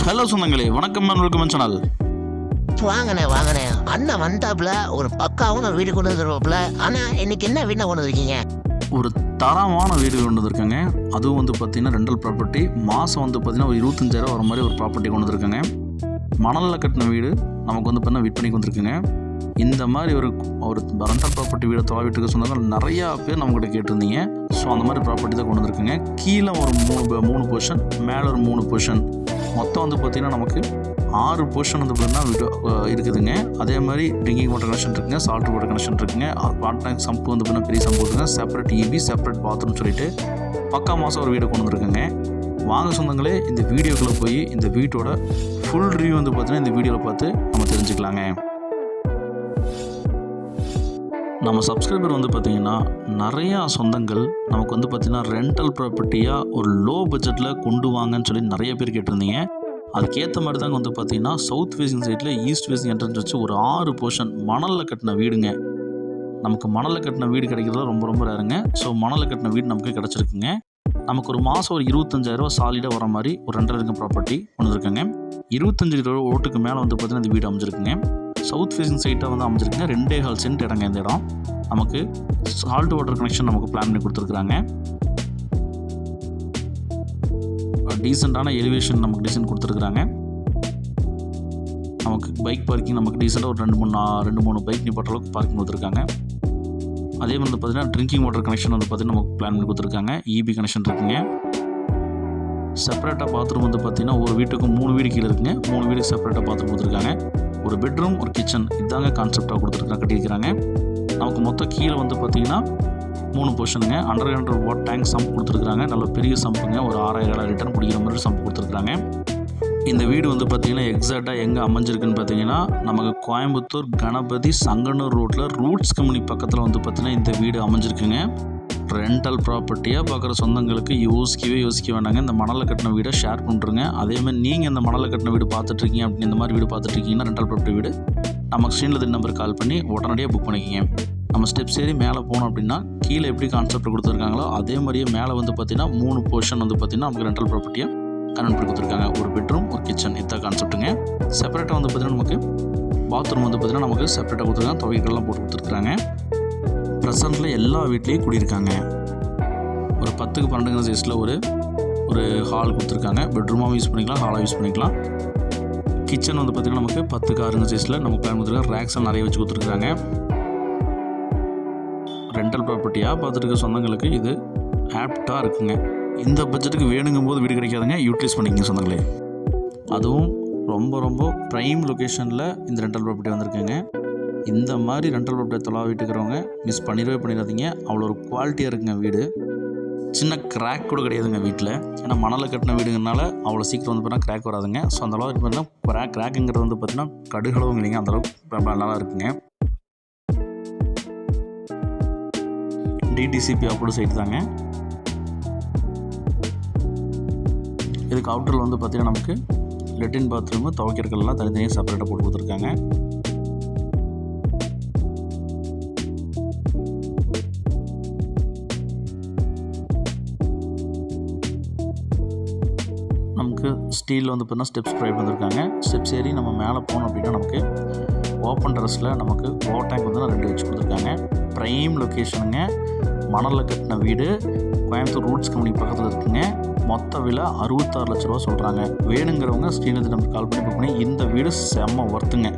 Hello சொந்தங்களே, வணக்கம் welcome channel. வாங்கண்ணே அண்ணன் வந்தாப்புல ஒரு பக்காவும் வீடு கொண்டு வந்துருவாப்புல. ஆனா இன்னைக்கு என்ன வீடு கொண்டு வந்திருக்கீங்க? ஒரு தரமான வீடு கொண்டு வந்திருக்கேங்க. அதுவும் பார்த்தீங்கன்னா ரெண்டல் ப்ராப்பர்ட்டி. மாதம் பார்த்தீங்கன்னா ஒரு 25,000 வர மாதிரி ஒரு ப்ராப்பர்ட்டி கொண்டு வந்திருக்கேங்க. மணலில் கட்டின வீடு நமக்கு பார்த்தீங்கன்னா விற்பனைக்கு வந்திருக்குங்க. இந்த மாதிரி ஒரு ரெண்டல் ப்ராப்பர்ட்டி வீடை தொலைவிட்டு சொன்னாங்க நிறையா பேர் நம்மகிட்ட கேட்டிருந்தீங்க. ஸோ அந்த மாதிரி ப்ராப்பர்ட்டி தான் கொண்டு வந்திருக்குங்க. கீழே ஒரு மூணு போர்ஷன், மேலே ஒரு 3 போர்ஷன், மொத்தம் பார்த்திங்கன்னா நமக்கு 6 போர்ஷன் பார்த்தீங்கன்னா இருக்குதுங்க. அதே மாதிரி ட்ரிங்கிங் வாட்டர் கனெக்ஷன் இருக்குங்க, சால்ட் வாட்டர் கனெக்ஷன் இருக்குங்க. வாட்டர் டேங்க் சம்பு பார்த்தீங்கன்னா பெரிய சம்பு இருக்குங்க. செப்பரேட் EB, செப்பரேட் பாத்ரூம் சொல்லிட்டு பக்கா மாதம் ஒரு வீடை கொண்டு வந்துருக்குங்க. வாங்க சொந்தங்களே, இந்த வீடியோக்குள்ளே போய் இந்த வீட்டோட ஃபுல் ரிவ்யூ பார்த்தீங்கன்னா இந்த வீடியோவில் பார்த்து நம்ம தெரிஞ்சுக்கலாங்க. நம்ம சப்ஸ்கிரைபர் பார்த்திங்கன்னா நிறையா சொந்தங்கள் நமக்கு பார்த்திங்கன்னா ரெண்டல் ப்ராப்பர்ட்டியாக ஒரு லோ பட்ஜெட்டில் கொண்டு வாங்கன்னு சொல்லி நிறைய பேர் கேட்டிருந்தீங்க. அதுக்கேற்ற மாதிரி தாங்க பார்த்திங்கன்னா சவுத் ஃபேஸிங் சைடில் ஈஸ்ட் ஃபேஸிங் என்ட்ரன்ஸ் வச்சு ஒரு 6 போர்ஷன் மணலில் கட்டின வீடுங்க. நமக்கு மணலில் கட்டின வீடு கிடைக்கிறதுல ரொம்ப ரேருங்க. ஸோ மணலில் கட்டின வீடு நமக்கு கிடச்சிருக்குங்க. நமக்கு ஒரு மாதம் ஒரு 25,000 சாலிடாக வர மாதிரி ஒரு 2 ப்ராப்பர்ட்டி கொண்டு இருக்குங்க. 25 ஓட்டுக்கு மேலே பார்த்திங்கன்னா இந்த வீடு அமைஞ்சிருக்குங்க. சவுத் ஃபேஸிங் சைட்டாக அமைஞ்சிருக்குங்க. 2.25 சென்ட் இடங்க இந்த இடம். நமக்கு சால்ட் வாட்டர் கனெக்ஷன் நமக்கு பிளான் பண்ணி கொடுத்துருக்குறாங்க. டீசெண்டான எலிவேஷன் நமக்கு டிசைன் கொடுத்துருக்குறாங்க. நமக்கு பைக் பார்க்கிங் நமக்கு டீசெண்டாக ஒரு 2-3 பைக் நிப்பாட்டுற அளவுக்கு பார்க்கிங் கொடுத்துருக்காங்க. அதே மாதிரி பார்த்தீங்கன்னா ட்ரிங்கிங் வாட்டர் கனெக்ஷன் பார்த்தீங்கன்னா நமக்கு பிளான் பண்ணி கொடுத்துருக்காங்க. EB கனெக்ஷன் இருக்குங்க. செப்பரேட்டாக பாத்ரூம் பார்த்தீங்கன்னா ஒரு வீட்டுக்கு 3 வீடு கீழே இருக்குங்க. 3 வீடுக்கு செப்பரேட்டாக பாத்ரூம் கொடுத்துருக்காங்க. ஒரு பெட்ரூம், ஒரு கிச்சன், இதாங்க கான்செப்டாக கட்டியிருக்கிறாங்க. நமக்கு மொத்தம் கீழே பார்த்தீங்கன்னா 3 போர்ஷனுங்க. அண்டர் வாட்டர் டேங்க் சம்ப் கொடுத்துருக்குறாங்க. நல்ல பெரிய சம்புங்க. ஒரு 6,000 லிட்டர் பிடிக்கிற மாதிரி சம்பு கொடுத்துருக்குறாங்க. இந்த வீடு பார்த்தீங்கன்னா எக்ஸாக்டாக எங்கே அமைஞ்சிருக்குன்னு பார்த்தீங்கன்னா நமக்கு கோயம்புத்தூர் கணபதி சங்கனூர் ரோட்டில் ரூட்ஸ் கம்பெனி பக்கத்தில் பார்த்தீங்கன்னா இந்த வீடு அமைஞ்சிருக்குங்க. ரெண்டல் ப்ராப்பர்ட்டியாக பார்க்குற சொந்தங்களுக்கு யோசிக்க வேண்டாங்க. இந்த மணலில் கட்டின வீடை ஷேர் பண்ணுறங்க. அதேமாதிரி நீங்கள் இந்த மணலில் கட்டின வீடு பார்த்துட்ருக்கீங்க அப்படின்னு இந்த மாதிரி வீடு பார்த்துட்ருக்கீங்கன்னா ரெண்டல் ப்ராப்பர்ட்டி வீடு நம்ம ஸ்க்ரீனில் நம்பர் கால் பண்ணி உடனடியாக புக் பண்ணிக்கிங்க. நம்ம ஸ்டெப்ஸ் ஏறி மேலே போனோம் அப்படின்னா கீழே எப்படி கான்செப்ட் கொடுத்துருக்காங்களோ அதே மாதிரியே மேலே பார்த்தீங்கன்னா 3 போர்ஷன் பார்த்தீங்கன்னா நமக்கு ரெண்டல் ப்ராப்பர்ட்டியாக கன்வெர்ட் பண்ணி கொடுத்துருக்காங்க. ஒரு பெட்ரூம், ஒரு கிச்சன், இதான் கான்செப்ட்டுங்க. செப்பரேட்டாக பார்த்தீங்கன்னா நமக்கு பாத்ரூம் பார்த்தீங்கன்னா நமக்கு செப்பரேட்டாக கொடுத்துருக்காங்க. துவைக்கெல்லாம் போட்டு கொடுத்துருக்குறாங்க. ப்ரெசண்ட்டில் எல்லா வீட்லேயும் குடியிருக்காங்க. ஒரு 10க்கு 12 சைஸில் ஒரு ஹால் கொடுத்துருக்காங்க. பெட்ரூமாகவும் யூஸ் பண்ணிக்கலாம், ஹாலாக யூஸ் பண்ணிக்கலாம். கிச்சன் பார்த்திங்கன்னா நமக்கு 10க்கு 6 சைஸில் நமக்கு பிளான் கொடுத்துருக்காங்க. ரேக்ஸில் நிறைய வச்சு கொடுத்துருக்குறாங்க. ரெண்டல் ப்ராப்பர்ட்டியாக பார்த்துருக்க சொந்தங்களுக்கு இது ஆப்டாக இருக்குங்க. இந்த பட்ஜெட்டுக்கு வேணுங்கும் போது வீடு கிடைக்காதுங்க. யூட்டிலைஸ் பண்ணிக்கங்க சொந்தங்களே. அதுவும் ரொம்ப ப்ரைம் லொக்கேஷனில் இந்த ரெண்டல் ப்ராப்பர்ட்டி வந்திருக்குங்க. இந்த மாதிரி ரெண்டல் ப்ராப்பர்ட்டி தொலைவிட்டு இருக்கிறவங்க மிஸ் பண்ணிடாதீங்க. அவ்வளோ ஒரு குவாலிட்டியாக இருக்குங்க வீடு. சின்ன கிராக் கூட கிடையாதுங்க வீட்டில். ஏன்னா மணலில் கட்டின வீடுங்கிறனால அவ்வளோ சீக்கிரம் பார்த்தீங்கன்னா கிராக் வராதுங்க. ஸோ அந்தளவுக்கு பார்த்தீங்கன்னா கிராக்குங்கிறது பார்த்தீங்கன்னா கடுகளவும் இல்லைங்க. அந்தளவுக்கு நல்லா இருக்குங்க. DTCP அப்ரூவ் சைட் தாங்க. இதுக்கு அவுட்டரில் பார்த்தீங்கன்னா நமக்கு லெட்டின் பாத்ரூமு, துவைக்கிறக்கெல்லாம் தனித்தனியாக செப்பரேட்டாக போட்டு கொடுத்துருக்காங்க. நமக்கு ஸ்டீலில் பார்த்தீங்கன்னா ஸ்டெப்ஸ் ப்ரொவைட் பண்ணியிருக்காங்க. ஸ்டெப்ஸ் ஏறி நம்ம மேலே போனோம் அப்படின்னா நமக்கு ஓப்பன் டெரஸில் நமக்கு வாட்டர் டேங்க் 2 வச்சு கொடுத்துருக்காங்க. ப்ரைம் லொக்கேஷனுங்க. மணலில் கட்டின வீடு கோயம்புத்தூர் ரூட்ஸ் கம்பெனி பக்கத்தில் இருக்குங்க. மொத்த விலை 66 லட்ச ரூபா சொல்கிறாங்க. வேணுங்கிறவங்க ஸ்க்ரீனுக்கு நம்ம கால் பண்ணி புக் பண்ணி இந்த வீடு செம்ம ஒர்த்துங்க.